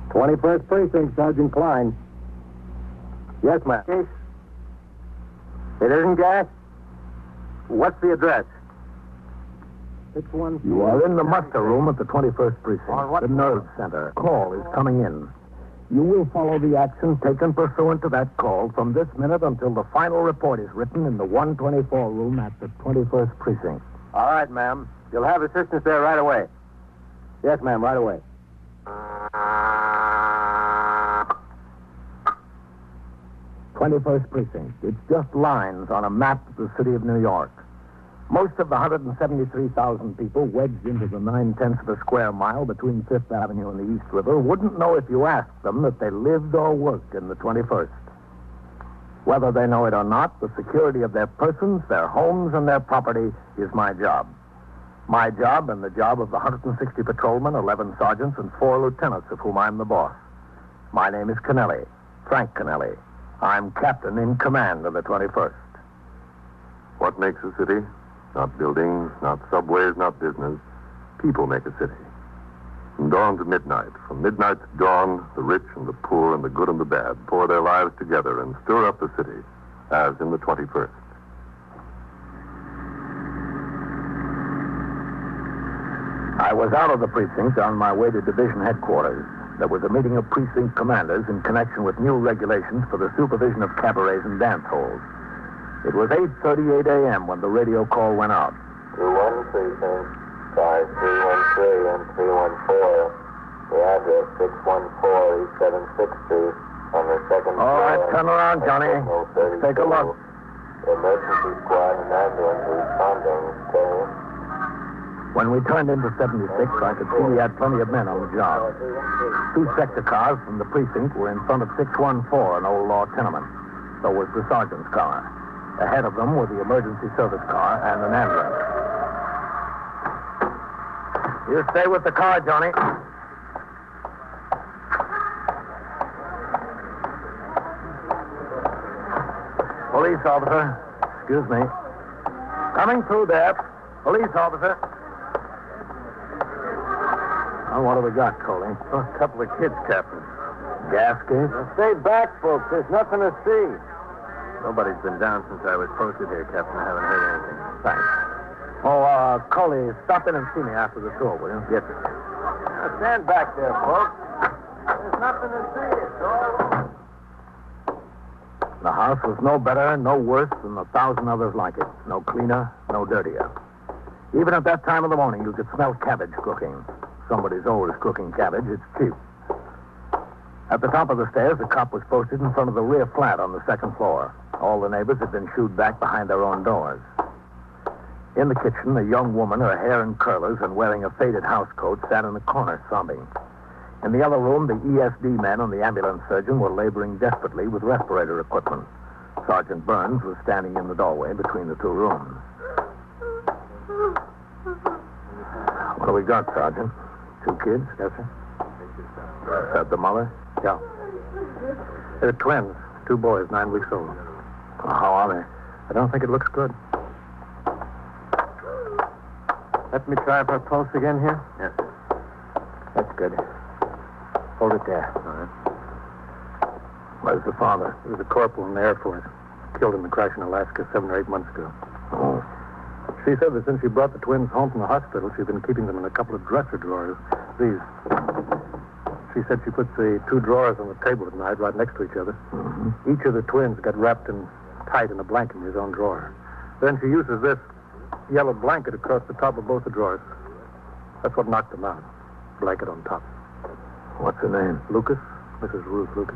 "21st Precinct, Sergeant Klein." "Yes, ma'am." "Case? It isn't gas? What's the address?" You are in the muster room at the 21st Precinct, On what the nerve center. Call is coming in. You will follow the action taken pursuant to that call from this minute until the final report is written in the 124 room at the 21st Precinct. All right, ma'am. You'll have assistance there right away. Yes, ma'am, right away. 21st Precinct. It's just lines on a map of the city of New York. Most of the 173,000 people wedged into the 9/10 of a square mile between Fifth Avenue and the East River wouldn't know if you asked them that they lived or worked in the 21st. Whether they know it or not, the security of their persons, their homes, and their property is my job. My job and the job of the 160 patrolmen, 11 sergeants, and 4 lieutenants of whom I'm the boss. My name is Kennelly, Frank Kennelly. I'm captain in command of the 21st. What makes a city? Not buildings, not subways, not business. People make a city. From dawn to midnight, from midnight to dawn, the rich and the poor and the good and the bad pour their lives together and stir up the city, as in the 21st. I was out of the precinct on my way to division headquarters. There was a meeting of precinct commanders in connection with new regulations for the supervision of cabarets and dance halls. It was 8:38 a.m. when the radio call went out. 21 Precinct, 5313 and 314. The address 614 East 76th Street on the second floor. All right, turn around, Johnny. Let's take a look. The emergency squad and ambulance responding, okay? When we turned into 76, I could see we had plenty of men on the job. 2 sector cars from the precinct were in front of 614, an old law tenement. So was the sergeant's car. Ahead of them were the emergency service car and an ambulance. You stay with the car, Johnny. Police officer. Excuse me. Coming through there. Police officer. Oh, what have we got, Coley? A couple of kids, Captain. Gas case? Stay back, folks. There's nothing to see. Nobody's been down since I was posted here, Captain. I haven't heard anything. Thanks. Oh, Coley, stop in and see me after the tour, will you? Yes, sir. Now, stand back there, folks. There's nothing to see. It's all... The house was no better, no worse than 1,000 others like it. No cleaner, no dirtier. Even at that time of the morning, you could smell cabbage cooking. Somebody's always cooking cabbage. It's cheap. At the top of the stairs, a cop was posted in front of the rear flat on the second floor. All the neighbors had been shooed back behind their own doors. In the kitchen, a young woman, her hair in curlers and wearing a faded housecoat, sat in the corner sobbing. In the other room, the ESD men and the ambulance surgeon were laboring desperately with respirator equipment. Sergeant Burns was standing in the doorway between the 2 rooms. What do we got, Sergeant? 2 kids? Yes, sir. Is that the mother? Yeah. They're twins. 2 boys, 9 weeks old. How are they? I don't think it looks good. Let me try for a pulse again here. Yes, sir. That's good. Hold it there. All right. Where's the father? He was a corporal in the Air Force. Killed in the crash in Alaska 7 or 8 months ago. Oh. She said that since she brought the twins home from the hospital, she's been keeping them in a couple of dresser drawers. These. She said she puts the 2 drawers on the table at night right next to each other. Mm-hmm. Each of the twins got wrapped in tight in a blanket in his own drawer. Then she uses this yellow blanket across the top of both the drawers. That's what knocked them out. Blanket on top. What's her name? Lucas. Mrs. Ruth Lucas.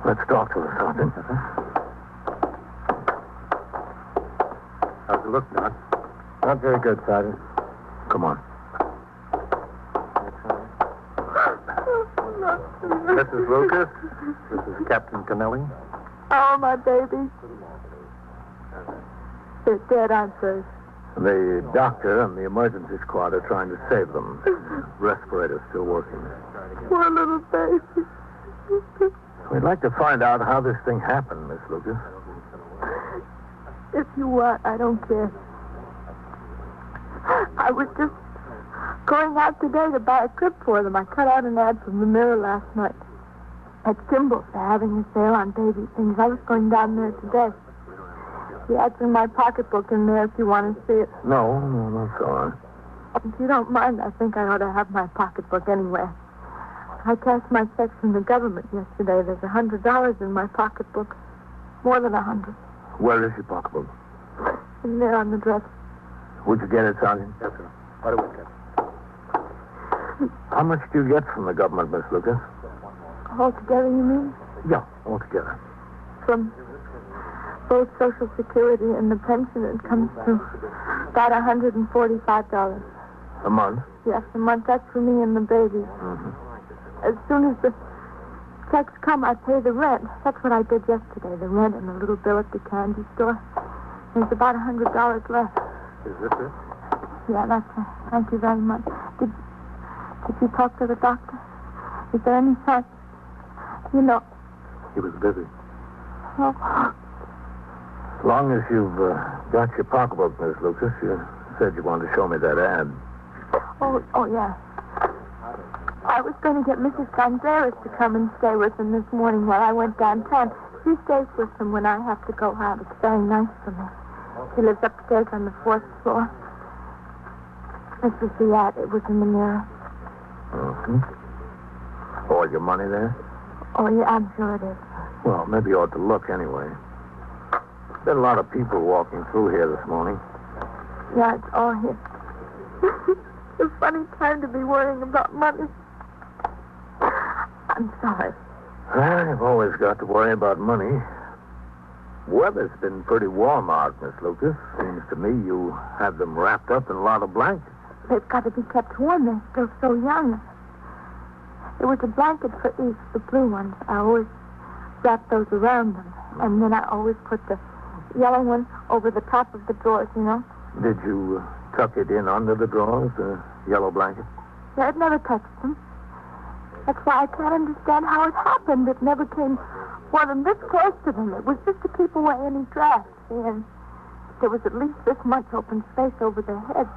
Let's talk to her, Sergeant. How's it look, Doc? Not very good, Sergeant. Come on. Mrs. Lucas. This is Captain Kennelly. Oh, my baby. They're dead, I'm afraid. The doctor and the emergency squad are trying to save them. Respirator's still working. Poor little baby. We'd like to find out how this thing happened, Miss Lucas. If you want, I don't care. I was just going out today to buy a trip for them. I cut out an ad from the Mirror last night. At Kimball's, they're having a sale on baby things. I was going down there today. The ad's in my pocketbook in there if you want to see it. No, that's all right. If you don't mind, I think I ought to have my pocketbook anyway. I cashed my checks from the government yesterday. There's $100 in my pocketbook. More than 100. Where is your pocketbook? In there on the dresser. Would you get it, Sergeant? Yes, sir. What do we get? How much do you get from the government, Miss Lucas? Altogether, you mean? Yeah, altogether. From both Social Security and the pension, it comes to about $145. A month? Yes, a month. That's for me and the baby. Mm-hmm. As soon as the checks come, I pay the rent. That's what I did yesterday, the rent and a little bill at the candy store. There's about $100 left. Is this it? Yeah, that's it. Thank you very much. Did you talk to the doctor? Is there any sign? You know. He was busy. Oh. As long as you've got your pocketbook, Miss Lucas, you said you wanted to show me that ad. Oh, yeah. I was going to get Mrs. Gonzalez to come and stay with him this morning while I went downtown. She stays with him when I have to go out. It's very nice for me. She lives upstairs on the 4th floor. This was the ad. It was in the Mirror. Mm-hmm. All your money there? Oh, yeah, I'm sure it is. Well, maybe you ought to look anyway. There's been a lot of people walking through here this morning. Yeah, it's all here. It's a funny time to be worrying about money. I'm sorry. I've always got to worry about money. Weather's been pretty warm out, Miss Lucas. Seems to me you have them wrapped up in a lot of blankets. They've got to be kept warm. They're still so young. There was a blanket for each, the blue ones. I always wrap those around them. And then I always put the yellow one over the top of the drawers, you know. Did you tuck it in under the drawers, the yellow blanket? Yeah, it never touched them. That's why I can't understand how it happened. It never came more than this close to them. It was just to keep away any drafts. And there was at least this much open space over their heads.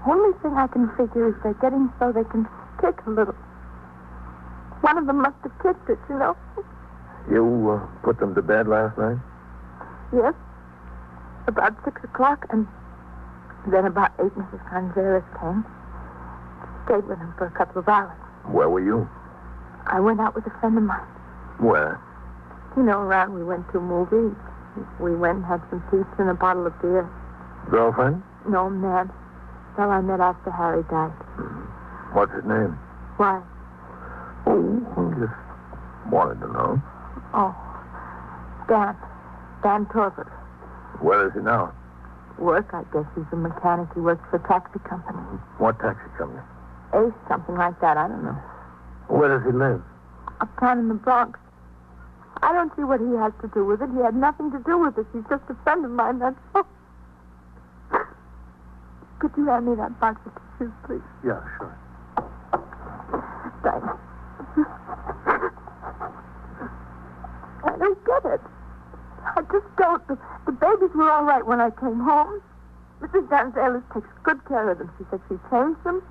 Only thing I can figure is they're getting so they can kick a little. One of them must have kicked it, you know. You put them to bed last night? Yes. About 6 o'clock, and then about 8, Mrs. Gonzalez came. Stayed with him for a couple of hours. Where were you? I went out with a friend of mine. Where? You know, around we went to movies. We went and had some pizza and a bottle of beer. Girlfriend? No, man. Well, I met after Harry died. What's his name? Why? Oh, I just wanted to know. Oh, Dan Torvald. Where is he now? Work, I guess. He's a mechanic. He works for a taxi company. What taxi company? Ace, something like that. I don't know. Where does he live? Uptown in the Bronx. I don't see what he has to do with it. He had nothing to do with it. He's just a friend of mine, that's all. Could you hand me that box of tissues, please? Yeah, sure. Thanks. I don't get it. I just don't. The babies were all right when I came home. Mrs. Gonzalez takes good care of them. She said she changed them,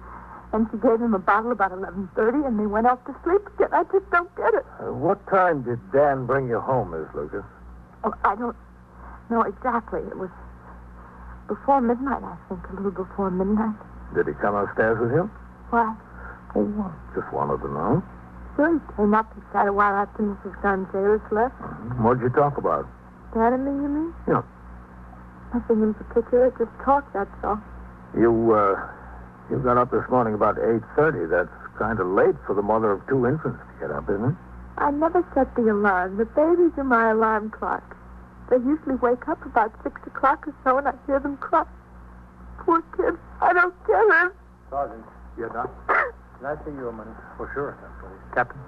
and she gave them a bottle about 11:30, and they went off to sleep again. I just don't get it. What time did Dan bring you home, Miss Lucas? Oh, I don't know exactly. It was before midnight, I think, a little before midnight. Did he come upstairs with you? Why? Oh, just wanted to know. Sure, he came up. He sat a while after Mrs. Gonzalez left. What'd you talk about? Dan and me, you mean? Yeah. Nothing in particular, just talk, that's all. You got up this morning about 8:30. That's kind of late for the mother of 2 infants to get up, isn't it? I never set the alarm. The babies are my alarm clock. They usually wake up about 6 o'clock or so, and I hear them cry. Poor kids. I don't get it. Sergeant, you're done? Can I see you a minute? For sure, please. Captain?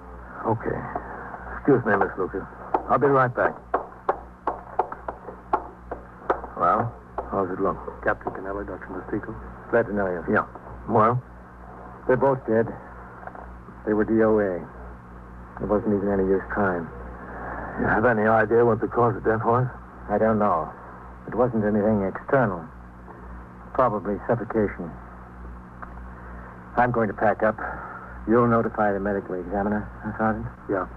Okay. Excuse me, Miss Lucas. I'll be right back. Well, how's it look? Captain Canelli, Dr. Mastico. Glad to know you. Yeah. Well? They're both dead. They were DOA. There wasn't even any use trying. You have any idea what the cause of death was? I don't know. It wasn't anything external. Probably suffocation. I'm going to pack up. You'll notify the medical examiner, Sergeant? Yeah,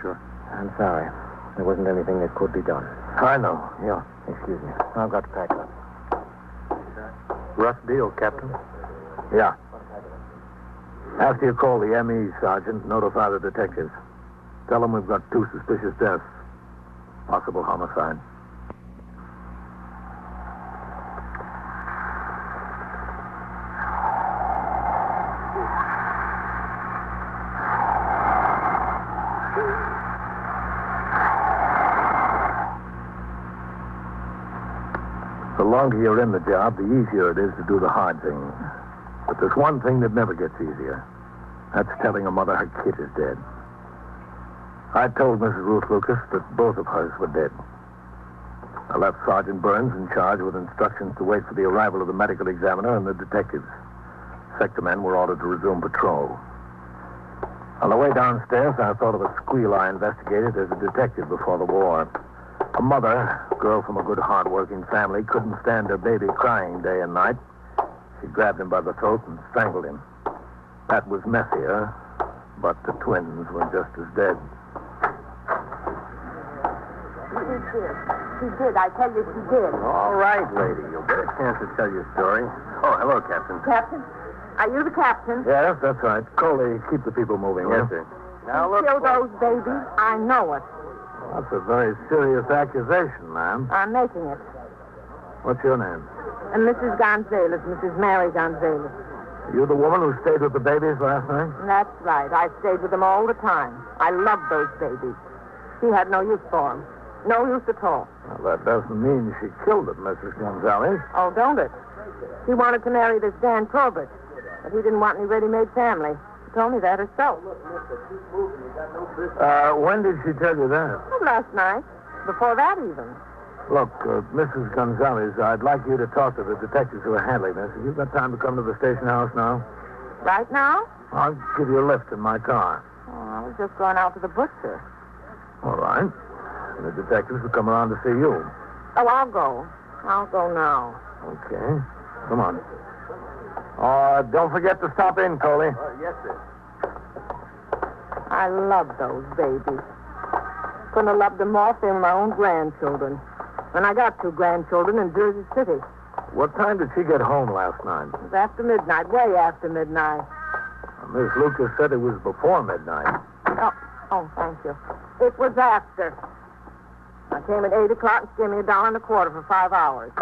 sure. I'm sorry. There wasn't anything that could be done. I know, yeah. Excuse me. I've got to pack up. Rough deal, Captain. Yeah. After you call the ME, Sergeant, notify the detectives. Tell them we've got 2 suspicious deaths. Possible homicide. The longer you're in the job, the easier it is to do the hard things. But there's one thing that never gets easier. That's telling a mother her kid is dead. I told Mrs. Ruth Lucas that both of hers were dead. I left Sergeant Burns in charge with instructions to wait for the arrival of the medical examiner and the detectives. Sector men were ordered to resume patrol. On the way downstairs, I thought of a squeal I investigated as a detective before the war. A mother, a girl from a good, hard-working family, couldn't stand her baby crying day and night. She grabbed him by the throat and strangled him. That was messier, but the twins were just as dead. She did. I tell you, she did. All right, lady. You'll get a chance to tell your story. Oh, hello, Captain. Captain? Are you the captain? Yes, that's right. Coley, keep the people moving. Yes, sir. Now, look. Kill those babies? I know it. That's a very serious accusation, ma'am. I'm making it. What's your name? And Mrs. Gonzalez, Mrs. Mary Gonzalez. Are you the woman who stayed with the babies last night? That's right. I stayed with them all the time. I loved those babies. She had no use for them. No use at all. Well, that doesn't mean she killed them, Mrs. Gonzalez. Oh, don't it? She wanted to marry this Dan Corbett, but he didn't want any ready-made family. She told me that herself. When did she tell you that? Well, last night. Before that, even. Look, Mrs. Gonzalez, I'd like you to talk to the detectives who are handling this. Have you got time to come to the station house now? Right now? I'll give you a lift in my car. Oh, I was just going out to the butcher. All right. And the detectives will come around to see you. Oh, I'll go. I'll go now. Okay. Come on. Don't forget to stop in, Coley. Yes, sir. I love those babies. Couldn't have loved them more if they were my own grandchildren. And I got 2 grandchildren in Jersey City. What time did she get home last night? It was after midnight, way after midnight. Miss Lucas said it was before midnight. Oh, thank you. It was after. I came at 8 o'clock and she gave me $1.25 for 5 hours.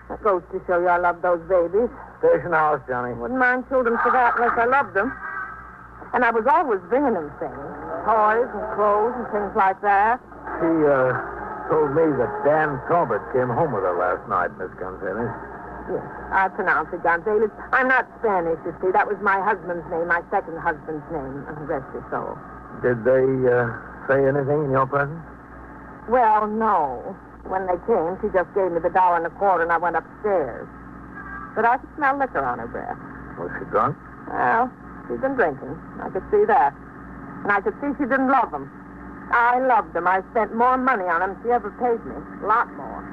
That goes to show you I love those babies. Station house, Johnny. Wouldn't mind children for that unless I loved them. And I was always bringing them things. Toys and clothes and things like that. She, told me that Dan Talbot came home with her last night, Miss Gonzalez. Yes, I pronounce it Gonzalez. I'm not Spanish, you see. That was my husband's name, my second husband's name. Rest his soul. Did they, say anything in your presence? Well, no. When they came, she just gave me the $1.25 and I went upstairs. But I could smell liquor on her breath. Was she drunk? Well, she'd been drinking. I could see that. And I could see she didn't love them. I loved them. I spent more money on them than she ever paid me. A lot more.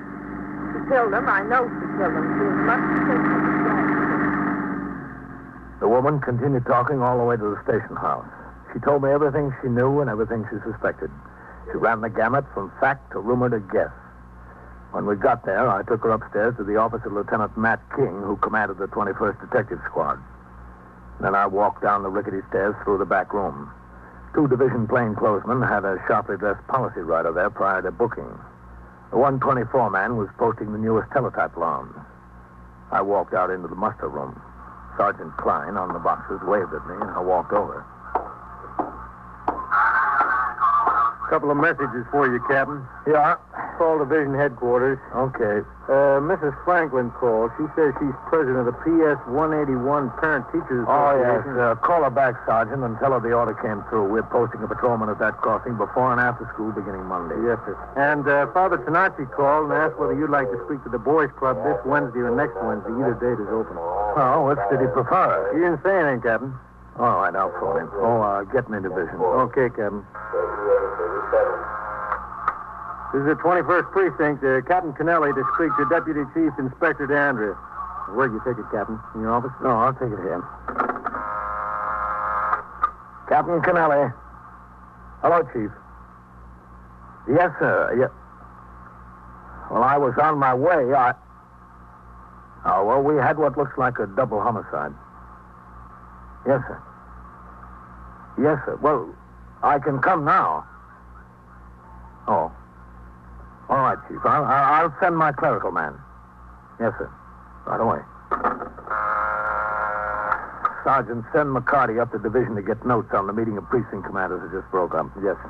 She killed them. I know she killed them. She was much sicker than that. The woman continued talking all the way to the station house. She told me everything she knew and everything she suspected. She ran the gamut from fact to rumor to guess. When we got there, I took her upstairs to the office of Lieutenant Matt King, who commanded the 21st Detective Squad. Then I walked down the rickety stairs through the back room. 2 division plainclothesmen had a sharply dressed policy rider there prior to booking. The 124 man was posting the newest teletype alarms. I walked out into the muster room. Sergeant Klein on the boxes waved at me, and I walked over. A couple of messages for you, Captain. Yeah? Call division headquarters. Okay. Mrs. Franklin called. She says she's president of the PS 181 Parent Teachers Association. Oh, yes. Call her back, Sergeant, and tell her the order came through. We're posting a patrolman at that crossing before and after school beginning Monday. Yes, sir. And Father Tenazzi called and asked whether you'd like to speak to the boys' club this Wednesday or next Wednesday. Either date is open. Oh, which did he prefer? He didn't say anything, Captain. All right, I'll phone him. Get me division. Okay, Captain. This is the 21st Precinct. Captain Kennelly to speak to Deputy Chief Inspector Dandridge. Where'd you take it, Captain? In your office? No, I'll take it here. Captain Kennelly. Hello, Chief. Yes, sir. Well, I was on my way. Well, we had what looks like a double homicide. Yes, sir. Yes, sir. Well, I can come now. Oh. All right, Chief. I'll send my clerical man. Yes, sir. Right away. Sergeant, send McCarty up to division to get notes on the meeting of precinct commanders that just broke up. Yes, sir.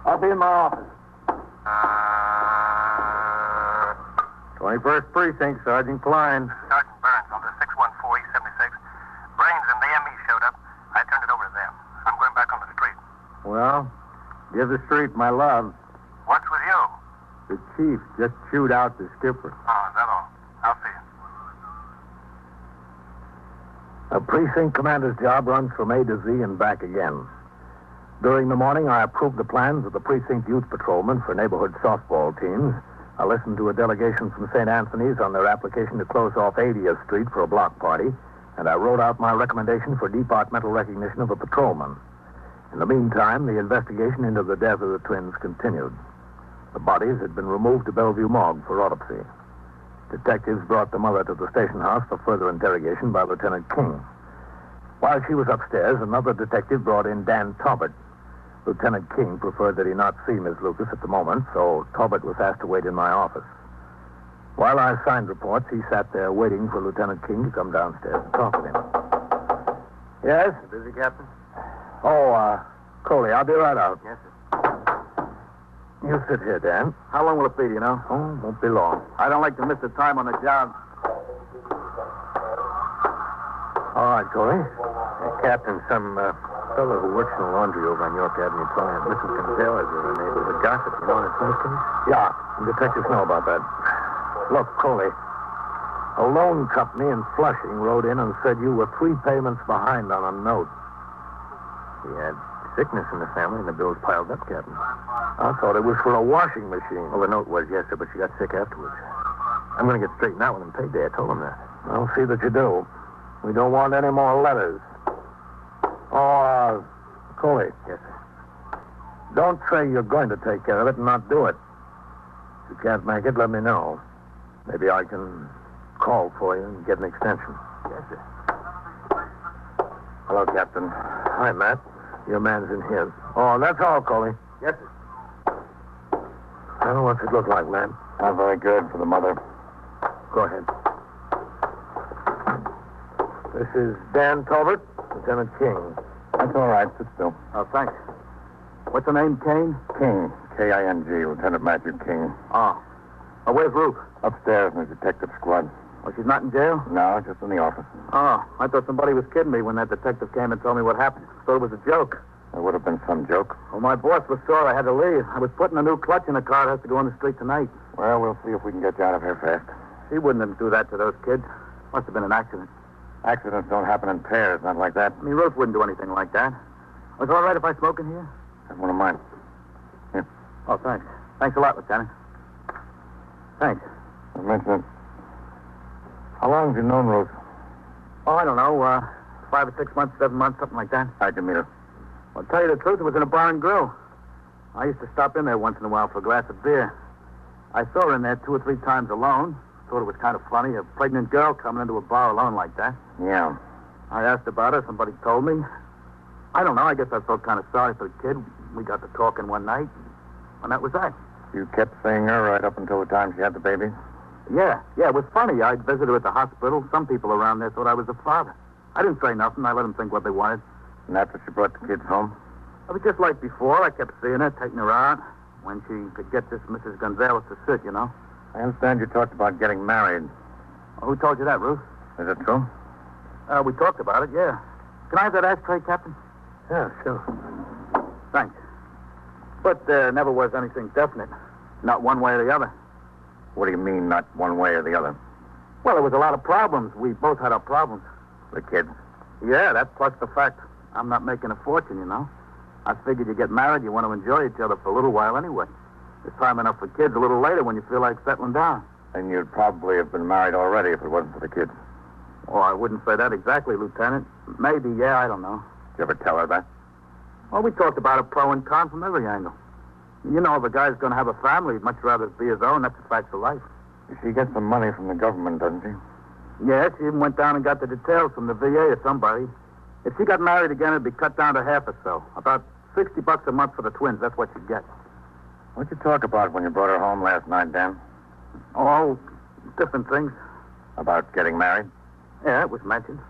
I'll be in my office. 21st Precinct, Sergeant Klein. Sergeant Burns on the 614 East 76. Brains and the ME showed up. I turned it over to them. I'm going back on the street. Well, give the street my love. What's with you? The chief just chewed out the skipper. Oh, is that all? I'll see you. A precinct commander's job runs from A to Z and back again. During the morning, I approved the plans of the precinct youth patrolmen for neighborhood softball teams. I listened to a delegation from St. Anthony's on their application to close off 80th Street for a block party, and I wrote out my recommendation for departmental recognition of a patrolman. In the meantime, the investigation into the death of the twins continued. The bodies had been removed to Bellevue Morgue for autopsy. Detectives brought the mother to the station house for further interrogation by Lieutenant King. While she was upstairs, another detective brought in Dan Talbot. Lieutenant King preferred that he not see Miss Lucas at the moment, so Talbot was asked to wait in my office. While I signed reports, he sat there waiting for Lieutenant King to come downstairs and talk with him. Yes? Busy, Captain? Oh, Coley, I'll be right out. Yes, sir. You sit here, Dan. How long will it be, do you know? Oh, won't be long. I don't like to miss the time on the job. All right, Coley. Captain, some fellow who works in the laundry over on York Avenue told me that Mrs. Gonzalez is a neighborhood gossip. You know what it's case? Yeah, the detectives know about that. Look, Coley, a loan company in Flushing wrote in and said you were 3 payments behind on a note. He had sickness in the family and the bills piled up, Captain. I thought it was for a washing machine. Well, the note was, yes, sir, but she got sick afterwards. I'm going to get straightened out with him payday. I told him that. I'll see that you do. We don't want any more letters. Oh, Coley. Yes, sir. Don't say you're going to take care of it and not do it. If you can't make it, let me know. Maybe I can call for you and get an extension. Yes, sir. Hello, Captain. Hi, Matt. Your man's in here. Oh, that's all, Coley. Yes, sir. Well, what's it look like, man? Not very good for the mother. Go ahead. This is Dan Talbot, Lieutenant King. That's all right. Sit still. Oh, thanks. What's the name, Kane? King, K-I-N-G, Lieutenant Matthew King. Oh. Where's Ruth? Upstairs in the detective squad. Oh, she's not in jail? No, just in the office. Oh, I thought somebody was kidding me when that detective came and told me what happened. I thought it was a joke. There would have been some joke. Well, my boss was sore I had to leave. I was putting a new clutch in the car. It has to go on the street tonight. Well, we'll see if we can get you out of here fast. She wouldn't have do that to those kids. Must have been an accident. Accidents don't happen in pairs, not like that. I mean, Ruth wouldn't do anything like that. Was it all right if I smoke in here? That's one of mine. Here. Oh, thanks. Thanks a lot, Lieutenant. Thanks. I mentioned it. How long have you known Ruth? Oh, I don't know. 5 or 6 months, 7 months, something like that. How'd you meet her? Well, to tell you the truth, it was in a bar and grill. I used to stop in there once in a while for a glass of beer. I saw her in there 2 or 3 times alone. Thought it was kind of funny, a pregnant girl coming into a bar alone like that. Yeah. I asked about her. Somebody told me. I don't know. I guess I felt kind of sorry for the kid. We got to talking one night, and that was that. You kept seeing her right up until the time she had the baby? Yeah, it was funny. I'd visit her at the hospital. Some people around there thought I was a father. I didn't say nothing. I let them think what they wanted. And after she brought the kids home? It was just like before. I kept seeing her, taking her out, when she could get this Mrs. Gonzalez to sit, you know. I understand you talked about getting married. Well, who told you that, Ruth? Is it true? We talked about it, yeah. Can I have that ashtray, Captain? Yeah, sure. Thanks. But there never was anything definite. Not one way or the other. What do you mean, not one way or the other? Well, there was a lot of problems. We both had our problems. The kids? Yeah, that plus the fact I'm not making a fortune, you know. I figured you get married, you want to enjoy each other for a little while anyway. There's time enough for kids a little later when you feel like settling down. And you'd probably have been married already if it wasn't for the kids. Oh, I wouldn't say that exactly, Lieutenant. Maybe, yeah, I don't know. Did you ever tell her that? Well, we talked about it pro and con from every angle. You know, if a guy's going to have a family, he'd much rather be his own. That's a fact of life. She gets some money from the government, doesn't she? Yeah, she even went down and got the details from the VA or somebody. If she got married again, it'd be cut down to half or so. About $60 a month for the twins. That's what she'd get. What'd you talk about when you brought her home last night, Dan? Oh, different things. About getting married? Yeah, it was mentioned.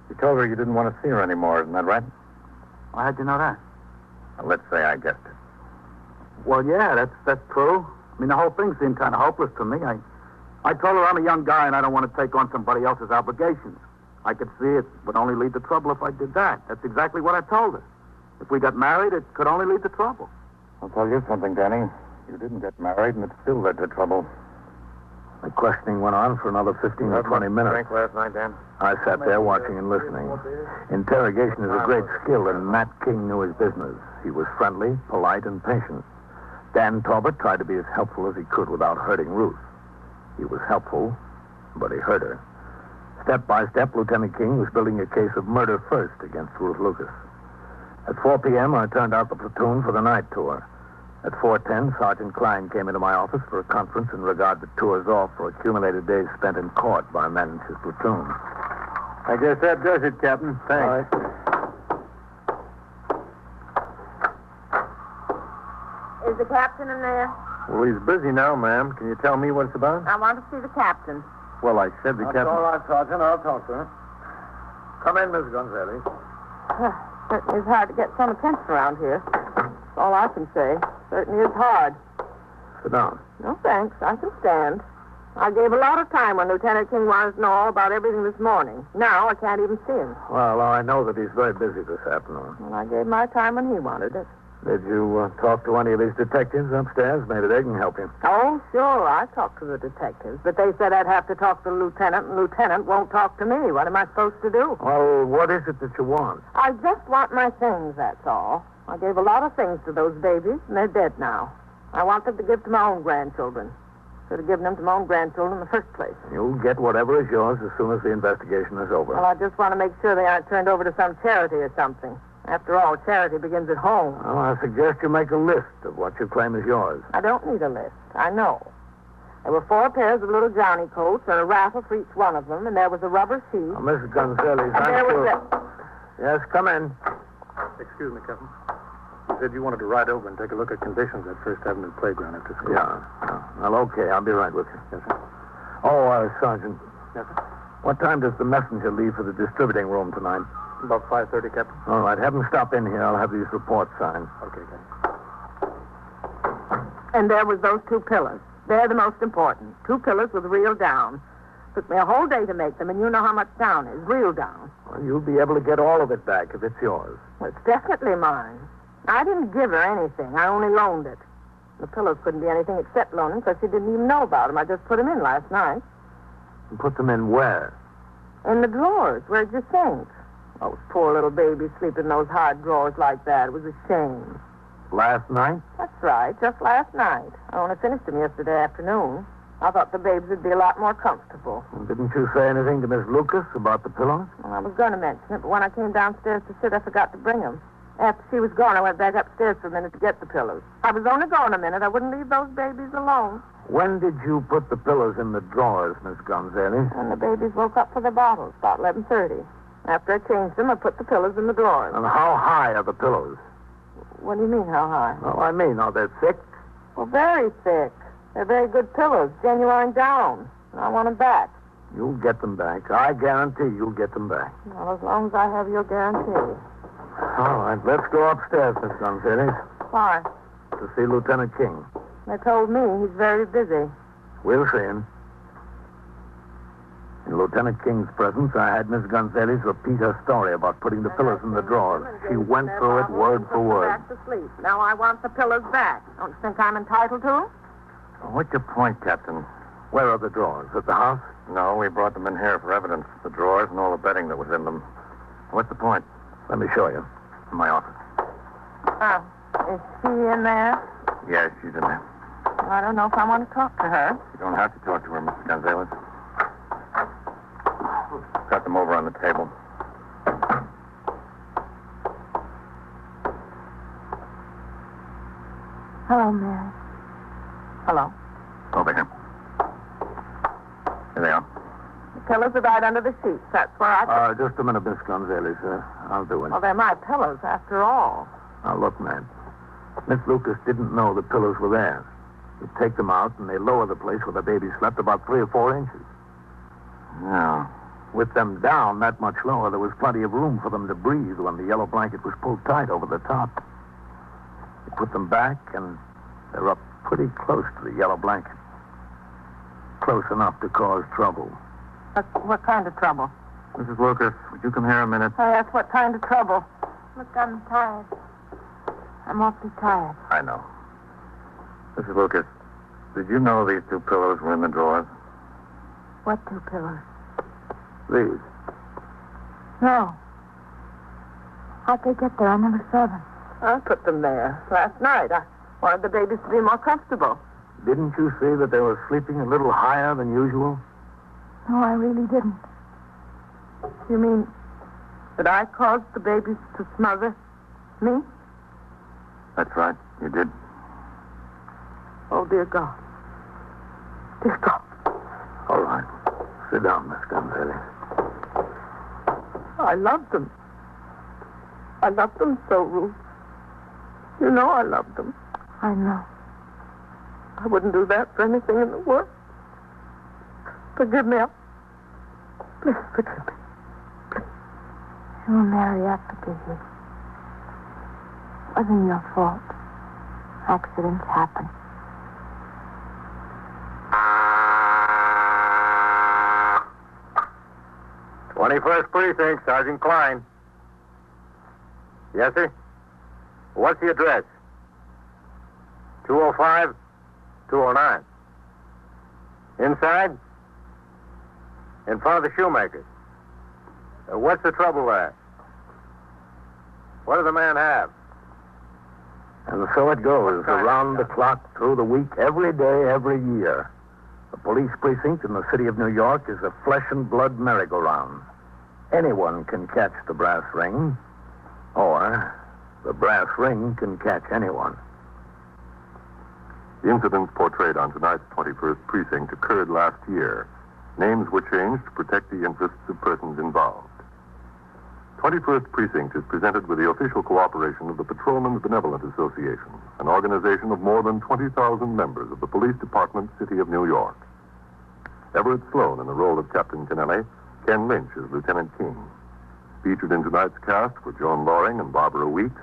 You told her you didn't want to see her anymore, isn't that right? Well, how'd you know that? Well, let's say I guessed it. Well, yeah, that's true. I mean, the whole thing seemed kind of hopeless to me. I told her I'm a young guy and I don't want to take on somebody else's obligations. I could see it would only lead to trouble if I did that. That's exactly what I told her. If we got married, it could only lead to trouble. I'll tell you something, Danny. You didn't get married, and it still led to trouble. The questioning went on for another 15 or 20 minutes. Drink last night, Dan? I sat there watching and listening. Interrogation is a great skill, and Matt King knew his business. He was friendly, polite, and patient. Dan Talbot tried to be as helpful as he could without hurting Ruth. He was helpful, but he hurt her. Step by step, Lieutenant King was building a case of murder first against Ruth Lucas. At 4 p.m., I turned out the platoon for the night tour. At 4:10, Sergeant Klein came into my office for a conference in regard to tours off for accumulated days spent in court by men in his platoon. I guess that does it, Captain. Thanks. All right. Is the captain in there? Well, he's busy now, ma'am. Can you tell me what it's about? I want to see the captain. Well, I said the That's captain... all right, Sergeant. I'll talk to her. Come in, Miss Gonzalez. Certainly is hard to get some attention around here. That's all I can say. Certainly is hard. Sit down. No, thanks. I can stand. I gave a lot of time when Lieutenant King wanted to know all about everything this morning. Now I can't even see him. Well, I know that he's very busy this afternoon. Well, I gave my time when he wanted it. Did you talk to any of his detectives upstairs? Maybe they can help you. Oh, sure. I talked to the detectives. But they said I'd have to talk to the lieutenant, and the lieutenant won't talk to me. What am I supposed to do? Well, what is it that you want? I just want my things, that's all. I gave a lot of things to those babies, and they're dead now. I want them to give to my own grandchildren. Should have given them to my own grandchildren in the first place. You'll get whatever is yours as soon as the investigation is over. Well, I just want to make sure they aren't turned over to some charity or something. After all, charity begins at home. Well, I suggest you make a list of what you claim is yours. I don't need a list. I know. There were 4 pairs of little Johnny coats and a raffle for each one of them, and there was a rubber sheet. Now, Mrs. Gonzalez, And there was Yes, come in. Excuse me, Captain. You said you wanted to ride over and take a look at conditions at First Avenue Playground after school. Yeah. Well, okay. I'll be right with you. Yes, sir. Oh, Sergeant, Yes, sir. what time does the messenger leave for the distributing room tonight? About 5:30, Captain. All right. Have him stop in here. I'll have these reports signed. Okay, Captain. And there was those 2 pillars. They're the most important. 2 pillars with real down. Took me a whole day to make them, and you know how much down is. Real down. Well, you'll be able to get all of it back if it's yours. Well, it's definitely mine. I didn't give her anything. I only loaned it. The pillows couldn't be anything except loaning because she didn't even know about them. I just put them in last night. And put them in where? In the drawers. Where'd you think? Those poor little babies sleeping in those hard drawers like that. It was a shame. Last night? That's right. Just last night. I only finished them yesterday afternoon. I thought the babes would be a lot more comfortable. And didn't you say anything to Miss Lucas about the pillows? Well, I was going to mention it, but when I came downstairs to sit, I forgot to bring them. After she was gone, I went back upstairs for a minute to get the pillows. I was only gone a minute. I wouldn't leave those babies alone. When did you put the pillows in the drawers, Miss Gonzalez? And the babies woke up for their bottles about 11:30. After I changed them, I put the pillows in the drawers. And how high are the pillows? What do you mean, how high? Oh, I mean, are they thick? Well, very thick. They're very good pillows, genuine down. I want them back. You'll get them back. I guarantee you'll get them back. Well, as long as I have your guarantee. All right, let's go upstairs, Miss Gonzalez, Why? to see Lieutenant King. They told me he's very busy. We'll see him. In Lieutenant King's presence, I had Miss Gonzalez repeat her story about putting the pillows in the drawers. She went through it word for word. Back to sleep. Now I want the pillows back. Don't you think I'm entitled to them? What's your point, Captain? Where are the drawers? At the house? No, we brought them in here for evidence. The drawers and all the bedding that was in them. What's the point? Let me show you. In my office. Oh, is she in there? Yes, she's in there. I don't know if I want to talk to her. You don't have to talk to her, Mrs. Gonzalez. Got them over on the table. Hello, Mary. Hello. Over here. Here they are. The pillows are right under the sheets. That's where I... Just a minute, Miss Gonzalez. I'll do it. Well, they're my pillows, after all. Now, look, man. Miss Lucas didn't know the pillows were there. You take them out, and they lower the place where the baby slept about 3 or 4 inches. Yeah. With them down that much lower, there was plenty of room for them to breathe when the yellow blanket was pulled tight over the top. You put them back, and they're up pretty close to the yellow blanket. Close enough to cause trouble. What kind of trouble? Mrs. Lucas, would you come here a minute? I asked what kind of trouble. Look, I'm tired. I'm awfully tired. I know. Mrs. Lucas, did you know these 2 pillows were in the drawers? What 2 pillows? These. No. How'd they get there? I never saw them. I put them there last night. I wanted the babies to be more comfortable. Didn't you see that they were sleeping a little higher than usual? No, I really didn't. You mean that I caused the babies to smother? Me? That's right. You did. Oh, dear God. Dear God. All right. Sit down, Miss Gonzalez. I loved them. I loved them so, Ruth. You know I loved them. I know. I wouldn't do that for anything in the world. Forgive me. Please forgive me. Oh, Mary, I forgive you. It wasn't your fault. Accidents happen. '21st Precinct, Sergeant Klein. Yes, sir? What's the address? 205, 209. Inside? In front of the shoemaker. What's the trouble there? What does the man have? And so it goes, around the clock, through the week, every day, every year. The police precinct in the city of New York is a flesh and blood merry-go-round. Anyone can catch the brass ring, or the brass ring can catch anyone. The incidents portrayed on tonight's 21st Precinct occurred last year. Names were changed to protect the interests of persons involved. 21st Precinct is presented with the official cooperation of the Patrolmen's Benevolent Association, an organization of more than 20,000 members of the Police Department, City of New York. Everett Sloan in the role of Captain Kennelly, Ken Lynch as Lieutenant King. Featured in tonight's cast were Joan Loring and Barbara Weeks,